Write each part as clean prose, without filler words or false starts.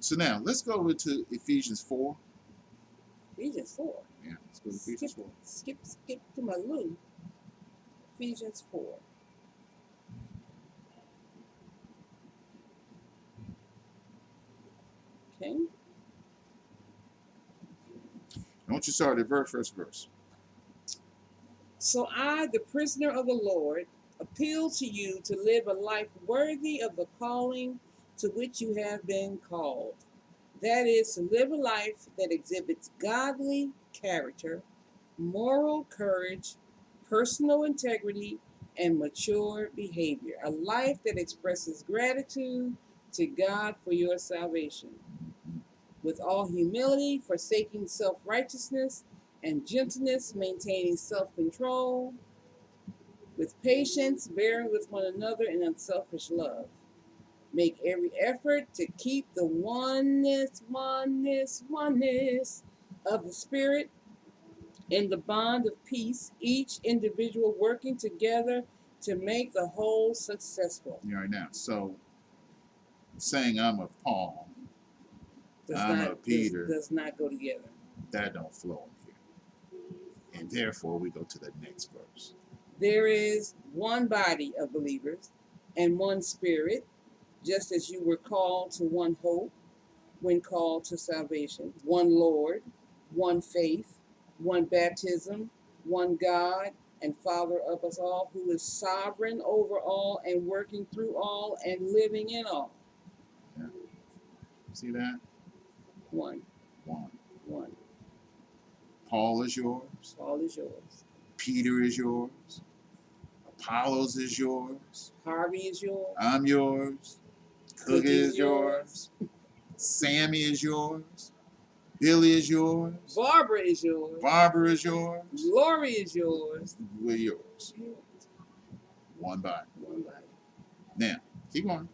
So now let's go over to Ephesians 4. Ephesians 4. Yeah, let's go to Ephesians 4. Skip to my Lou. Ephesians 4. Okay. I want you to start at first verse. So I, the prisoner of the Lord, appeal to you to live a life worthy of the calling to which you have been called. That is, to live a life that exhibits godly character, moral courage, personal integrity, and mature behavior. A life that expresses gratitude to God for your salvation. With all humility, forsaking self-righteousness and gentleness, maintaining self-control, with patience, bearing with one another in unselfish love. Make every effort to keep the oneness of the Spirit in the bond of peace, each individual working together to make the whole successful. All right, now, so saying I'm of Paul, I'm of Peter, does not go together. that don't flow in here. And therefore, we go to the next verse. There is one body of believers and one Spirit, just as you were called to one hope when called to salvation, one Lord, one faith, one baptism, one God and Father of us all, who is sovereign over all and working through all and living in all. Yeah. See that? One. Paul is yours. Paul is yours. Peter is yours. Apollos is yours. Harvey is yours. I'm yours. Cookie is yours. Sammy is yours. Billy is yours. Barbara is yours. Barbara is yours. Lori is yours. We're yours. One body. Now, keep on.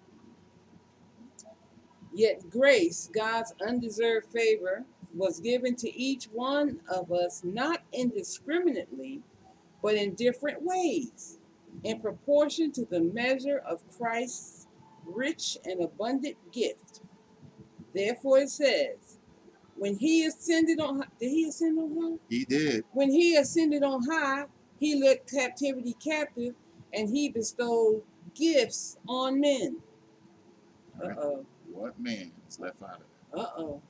Yet grace, God's undeserved favor, was given to each one of us not indiscriminately, but in different ways, in proportion to the measure of Christ's rich and abundant gift. Therefore it says, when he ascended on high, did he ascend on high? He did. When he ascended on high, he led captivity captive, and he bestowed gifts on men. Uh-oh. What man is left out of it? Uh-oh.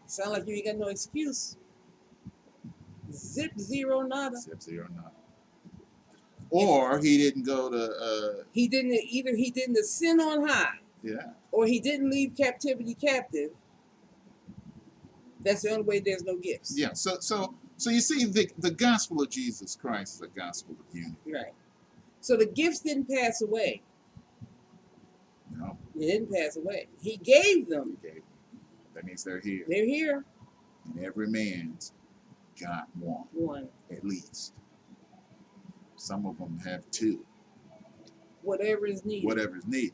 Sound like you ain't got no excuse. Zip zero nada. Zip zero nada. Or he didn't go to he didn't ascend on high. Yeah. Or he didn't leave captivity captive. That's the only way there's no gifts. Yeah. So you see the gospel of Jesus Christ is a gospel of unity. Right. So the gifts didn't pass away. No. They didn't pass away. He gave them. He gave them. That means they're here. They're here. And every man's got one. One. At least. Some of them have two. Whatever is needed. Whatever is needed.